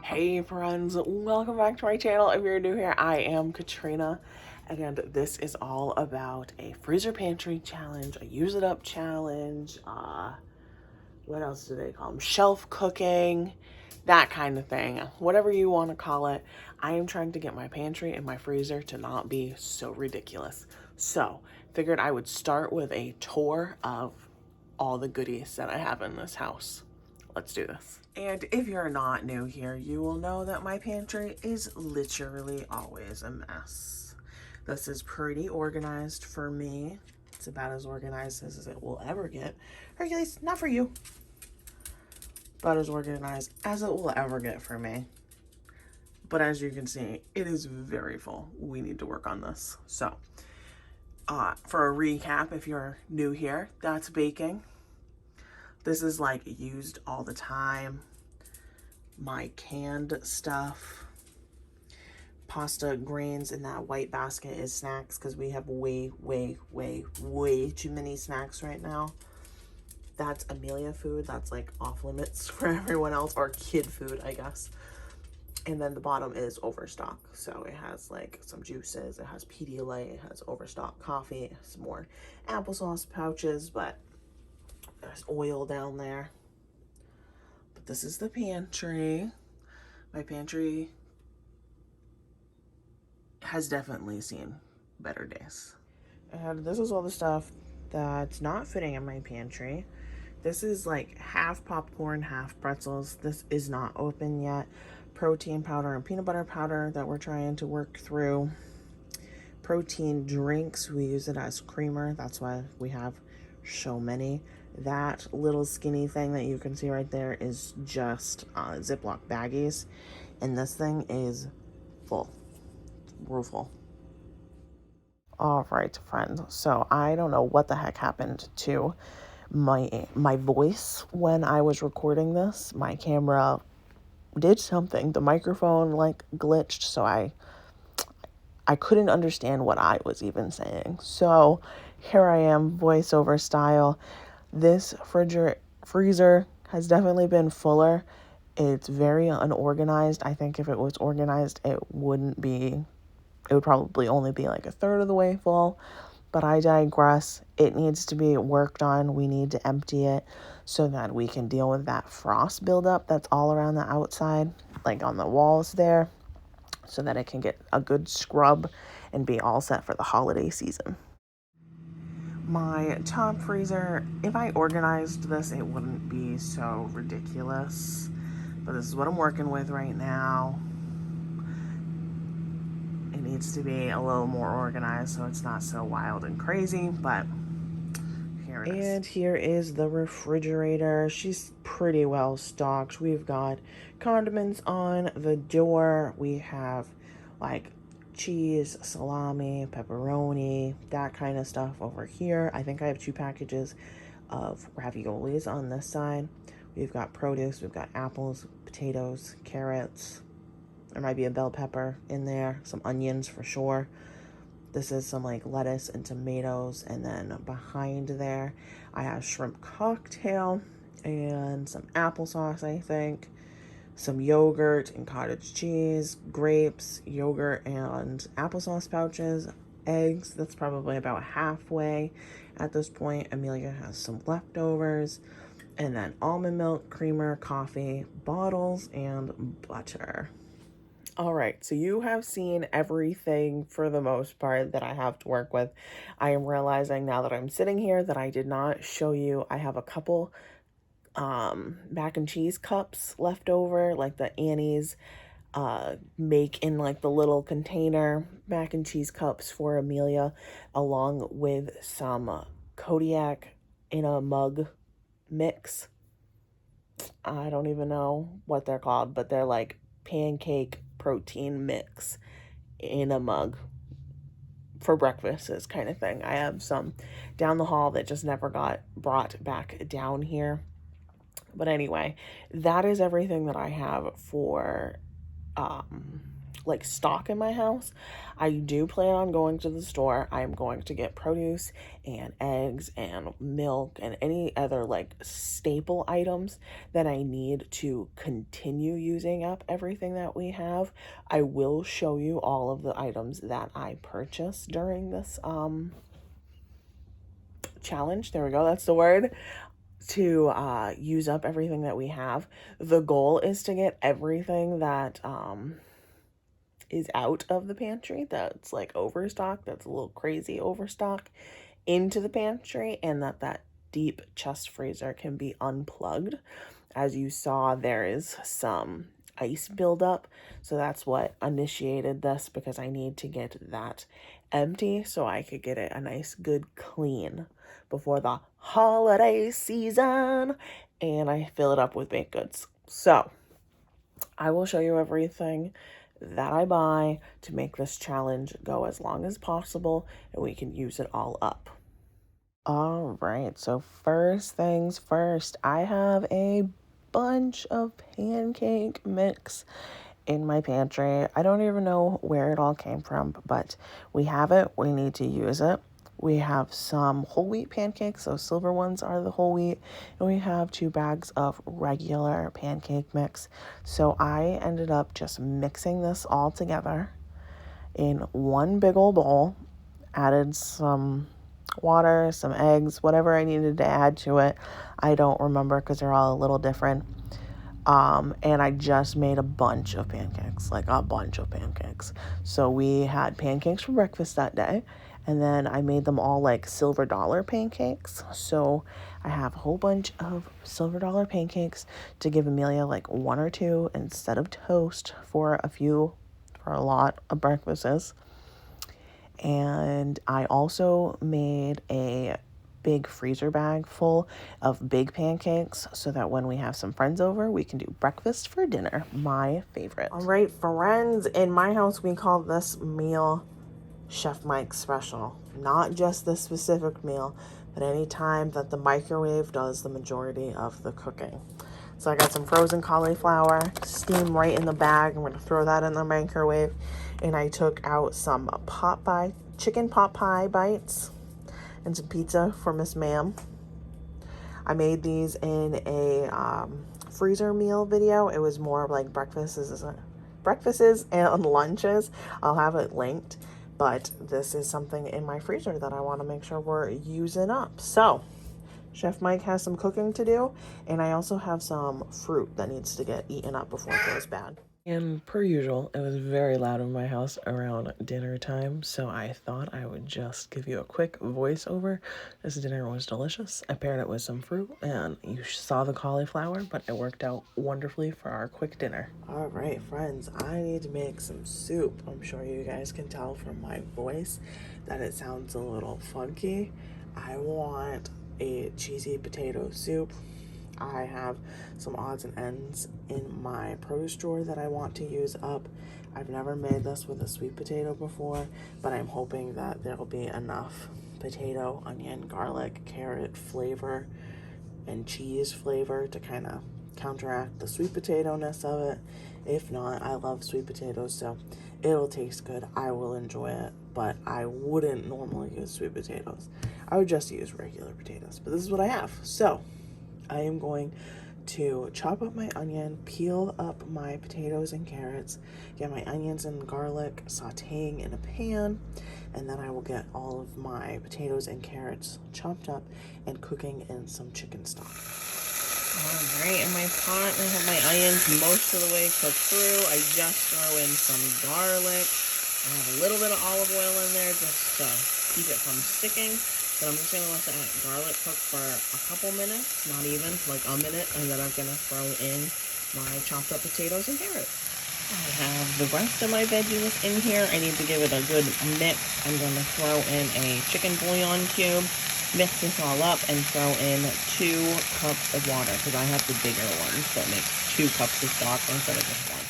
Hey friends, welcome back to my channel. If you're new here, I am Katrina, and this is all about a freezer pantry challenge, a use it up challenge, what else do they call them? Shelf cooking, that kind of thing. Whatever you want to call it. I am trying to get my pantry and my freezer to not be so ridiculous. So, figured I would start with a tour of all the goodies that I have in this house. Let's do this. And if you're not new here, you will know that my pantry is literally always a mess. This is pretty organized for me. It's about as organized as it will ever get. Hercules, not for you. About as organized as it will ever get for me. But as you can see, it is very full. We need to work on this. So, for a recap, if you're new here, that's baking. This is like used all the time. My canned stuff. Pasta grains in that white basket is snacks because we have way too many snacks right now. That's Amelia food. That's like off limits for everyone else, or kid food, I guess. And then the bottom is Overstock. So it has like some juices, it has Pedialyte, it has Overstock coffee, some more applesauce pouches, but there's oil down there. But this is the pantry. My pantry has definitely seen better days. And this is all the stuff that's not fitting in my pantry. This is like half popcorn, half pretzels. This is not open yet. Protein powder and peanut butter powder that we're trying to work through. Protein drinks, we use it as creamer. That's why we have so many. That little skinny thing that you can see right there is just Ziploc baggies. And this thing is full. We're full. All right, friends. So I don't know what the heck happened to my voice when I was recording this. My camera did something. The microphone like glitched, so I couldn't understand what I was even saying. So here I am, voiceover style. This freezer has definitely been fuller. It's very unorganized. I think if it was organized, it would probably only be like a third of the way full. But I digress. It needs to be worked on. We need to empty it so that we can deal with that frost buildup that's all around the outside, like on the walls there, so that it can get a good scrub and be all set for the holiday season. My top freezer, if I organized this, it wouldn't be so ridiculous. But this is what I'm working with right now. It needs to be a little more organized so it's not so wild and crazy, but here it is. And here is the refrigerator. She's pretty well stocked. We've got condiments on the door. We have like cheese, salami, pepperoni, that kind of stuff over here. I think I have 2 packages of raviolis on this side. We've got produce. We've got apples, potatoes, carrots. There might be a bell pepper in there, some onions for sure. This is some like lettuce and tomatoes, and then behind there I have shrimp cocktail and some applesauce, I think, some yogurt and cottage cheese, grapes, yogurt and applesauce pouches, eggs. That's probably about halfway at this point. Amelia has some leftovers, and then almond milk, creamer, coffee, bottles, and butter. All right, so you have seen everything for the most part that I have to work with. I am realizing now that I'm sitting here that I did not show you. I have a couple mac and cheese cups left over, like the Annie's make in like the little container mac and cheese cups for Amelia, along with some Kodiak in a mug mix. I don't even know what they're called, but they're like pancake protein mix in a mug for breakfast is kind of thing. I have some down the hall that just never got brought back down here. But anyway, that is everything that I have for like stock in my house. I do plan on going to the store. I'm going to get produce and eggs and milk and any other like staple items that I need to continue using up everything that we have. I will show you all of the items that I purchased during this challenge. There we go. That's the word. To use up everything that we have. The goal is to get everything that is out of the pantry that's like overstock, that's a little crazy overstock, into the pantry, and that deep chest freezer can be unplugged. As you saw, there is some ice buildup, so that's what initiated this, because I need to get that empty so I could get it a nice good clean before the holiday season, and I fill it up with baked goods. So I will show you everything that I buy to make this challenge go as long as possible, and we can use it all up. All right, so first things first, I have a bunch of pancake mix in my pantry. I don't even know where it all came from, but we have it. We need to use it. We have some whole wheat pancakes, those silver ones are the whole wheat, and we have 2 bags of regular pancake mix. So I ended up just mixing this all together in one big old bowl, added some water, some eggs, whatever I needed to add to it. I don't remember because they're all a little different. And I just made a bunch of pancakes, like a bunch of pancakes. So we had pancakes for breakfast that day, and then I made them all like silver dollar pancakes. So I have a whole bunch of silver dollar pancakes to give Amelia like 1 or 2 instead of toast for a lot of breakfasts. And I also made a big freezer bag full of big pancakes so that when we have some friends over, we can do breakfast for dinner. My favorite. All right, friends, in my house, we call this meal Chef Mike's special. Not just this specific meal, but any time that the microwave does the majority of the cooking. So I got some frozen cauliflower, steam right in the bag. I'm going to throw that in the microwave. And I took out some chicken pot pie bites and some pizza for Miss Ma'am. I made these in a freezer meal video. It was more like breakfasts and lunches. I'll have it linked. But this is something in my freezer that I want to make sure we're using up. So Chef Mike has some cooking to do, and I also have some fruit that needs to get eaten up before it goes bad. And per usual, it was very loud in my house around dinner time, so I thought I would just give you a quick voiceover. This dinner was delicious. I paired it with some fruit, and you saw the cauliflower, but it worked out wonderfully for our quick dinner. All right, friends, I need to make some soup. I'm sure you guys can tell from my voice that it sounds a little funky. I want a cheesy potato soup. I have some odds and ends in my produce drawer that I want to use up. I've never made this with a sweet potato before, but I'm hoping that there'll be enough potato, onion, garlic, carrot flavor, and cheese flavor to kind of counteract the sweet potato-ness of it. If not, I love sweet potatoes, so it'll taste good. I will enjoy it, but I wouldn't normally use sweet potatoes. I would just use regular potatoes, but this is what I have. So I am going to chop up my onion, peel up my potatoes and carrots, get my onions and garlic sauteing in a pan, and then I will get all of my potatoes and carrots chopped up and cooking in some chicken stock. All right, in my pot, I have my onions most of the way cooked through. I just throw in some garlic. I have a little bit of olive oil in there just to keep it from sticking. But I'm just going to let that garlic cook for a couple minutes, not even, like a minute, and then I'm going to throw in my chopped up potatoes and carrots. I have the rest of my veggies in here. I need to give it a good mix. I'm going to throw in a chicken bouillon cube, mix this all up, and throw in 2 cups of water, because I have the bigger ones, so it makes 2 cups of stock instead of just 1.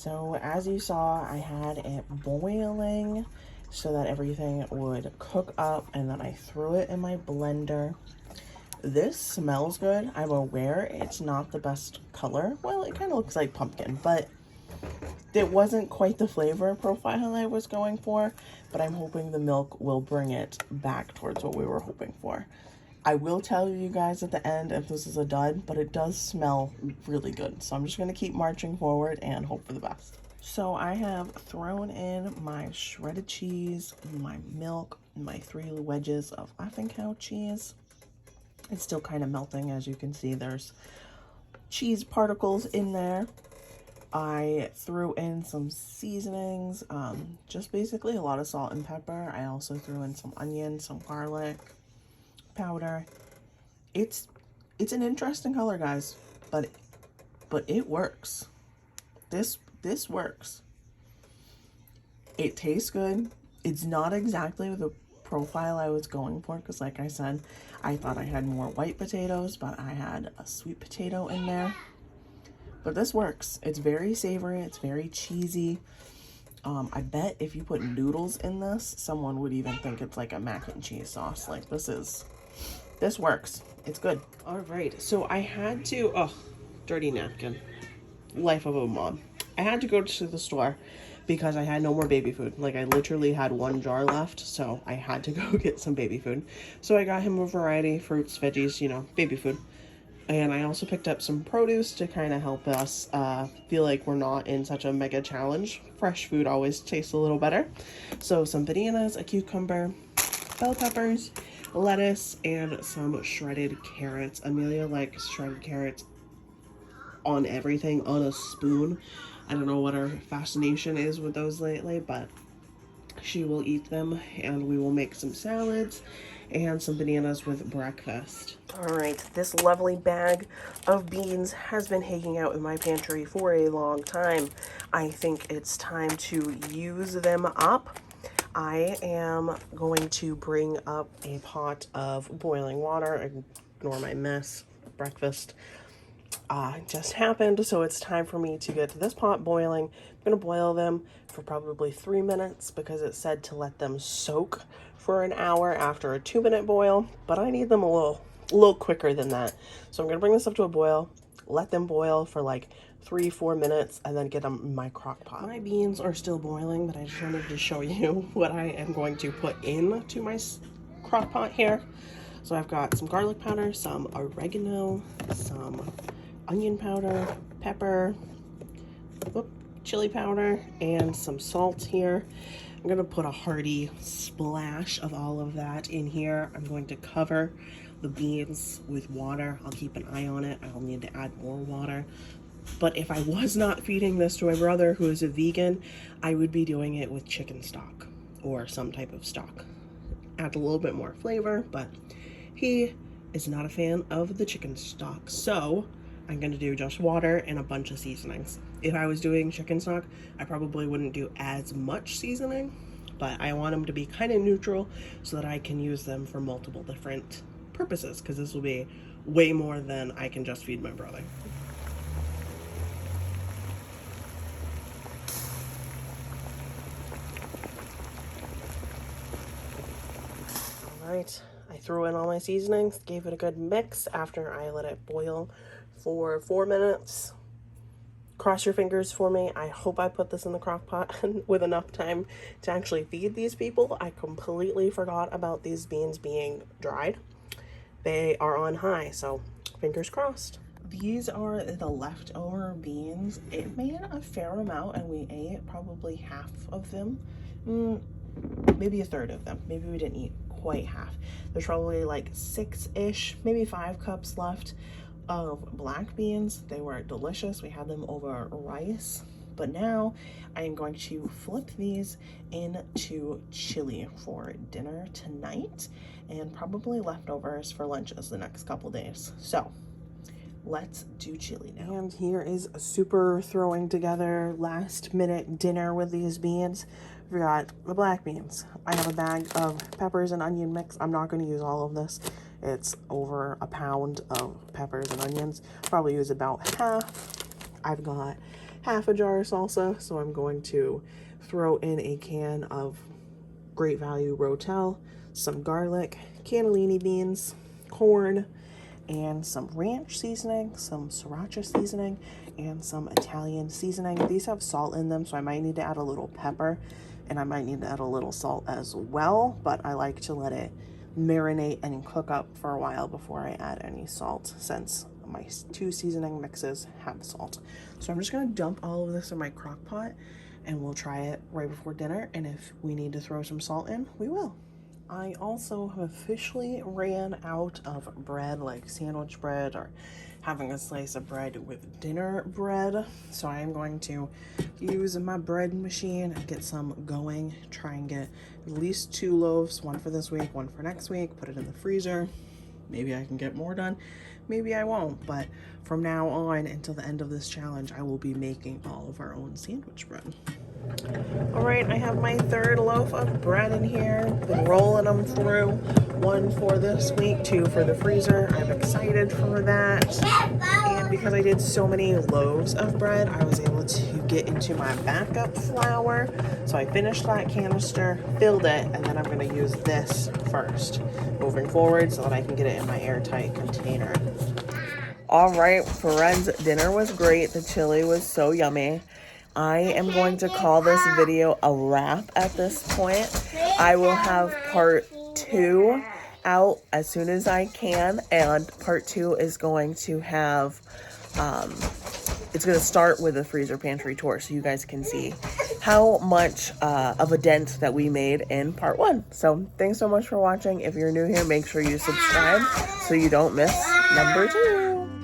So as you saw, I had it boiling so that everything would cook up, and then I threw it in my blender. This smells good. I'm aware it's not the best color. Well, it kind of looks like pumpkin, but it wasn't quite the flavor profile I was going for, but I'm hoping the milk will bring it back towards what we were hoping for. I will tell you guys at the end if this is a dud, but it does smell really good. So I'm just going to keep marching forward and hope for the best. So I have thrown in my shredded cheese, my milk, my 3 wedges of Laughing Cow cheese. It's still kind of melting, as you can see. There's cheese particles in there. I threw in some seasonings, just basically a lot of salt and pepper. I also threw in some onion, some garlic powder. It's an interesting color, guys, but it works. This works. It tastes good. It's not exactly the profile I was going for, because like I said, I thought I had more white potatoes, but I had a sweet potato in there. But this works. It's very savory. It's very cheesy. I bet if you put noodles in this, someone would even think it's like a mac and cheese sauce. Like this works. It's good. All right. So I had to, oh, dirty napkin. Life of a mom. I had to go to the store because I had no more baby food. Like I literally had 1 jar left. So I had to go get some baby food. So I got him a variety, fruits, veggies, you know, baby food. And I also picked up some produce to kind of help us feel like we're not in such a mega challenge. Fresh food always tastes a little better. So some bananas, a cucumber, bell peppers, lettuce, and some shredded carrots. Amelia likes shredded carrots on everything, on a spoon. I don't know what her fascination is with those lately, but she will eat them, and we will make some salads and some bananas with breakfast. All right, this lovely bag of beans has been hanging out in my pantry for a long time. I think it's time to use them up. I am going to bring up a pot of boiling water. Ignore my mess. Breakfast just happened, so it's time for me to get this pot boiling. I'm going to boil them for probably 3 minutes because it said to let them soak for an hour after a 2-minute boil, but I need them a little quicker than that. So I'm going to bring this up to a boil, let them boil for like 3-4 minutes, and then get them in my crock pot. My beans are still boiling, but I just wanted to show you what I am going to put into my crock pot here. So I've got some garlic powder, some oregano, some onion powder, pepper, chili powder, and some salt here. I'm going to put a hearty splash of all of that in here. I'm going to cover the beans with water. I'll keep an eye on it. I'll need to add more water. But if I was not feeding this to my brother, who is a vegan, I would be doing it with chicken stock or some type of stock. Add a little bit more flavor, but he is not a fan of the chicken stock. So I'm going to do just water and a bunch of seasonings. If I was doing chicken stock, I probably wouldn't do as much seasoning, but I want them to be kind of neutral so that I can use them for multiple different purposes, because this will be way more than I can just feed my brother. All right, I threw in all my seasonings, gave it a good mix after I let it boil for 4 minutes. Cross your fingers for me. I hope I put this in the crock pot with enough time to actually feed these people. I completely forgot about these beans being dried. They are on high, so fingers crossed. These are the leftover beans. It made a fair amount, and we ate probably half of them. Maybe a third of them. Maybe we didn't eat quite half. There's probably like 6-ish, maybe 5 cups left of black beans. They were delicious. We had them over rice. But now I am going to flip these into chili for dinner tonight, and probably leftovers for lunches the next couple days. So let's do chili now. And here is a super throwing together last minute dinner with these beans. We got the black beans. I have a bag of peppers and onion mix. I'm not going to use all of this. It's over a pound of peppers and onions. Probably use about half. I've got half a jar of salsa, so I'm going to throw in a can of Great Value Rotel, some garlic, cannellini beans, corn, and some ranch seasoning, some sriracha seasoning, and some Italian seasoning. These have salt in them, so I might need to add a little pepper, and I might need to add a little salt as well, but I like to let it marinate and cook up for a while before I add any salt, since my 2 seasoning mixes have salt. So I'm just gonna dump all of this in my crock pot, and we'll try it right before dinner, and if we need to throw some salt in, we will. I also have officially ran out of bread, like sandwich bread or having a slice of bread with dinner bread. So I am going to use my bread machine and get some going, try and get at least 2 loaves, one for this week, one for next week, put it in the freezer. Maybe I can get more done, maybe I won't, but from now on until the end of this challenge, I will be making all of our own sandwich bread. All right, I have my 3rd loaf of bread in here. Been rolling them through. 1 for this week, 2 for the freezer. I'm excited for that. And because I did so many loaves of bread, I was able to get into my backup flour. So I finished that canister, filled it, and then I'm going to use this first moving forward so that I can get it in my airtight container. All right, friends, dinner was great. The chili was so yummy. I am going to call this video a wrap at this point. I will have part 2 out as soon as I can, and part 2 is going to have, it's going to start with a freezer pantry tour so you guys can see how much of a dent that we made in part 1. So thanks so much for watching. If you're new here, make sure you subscribe so you don't miss number 2.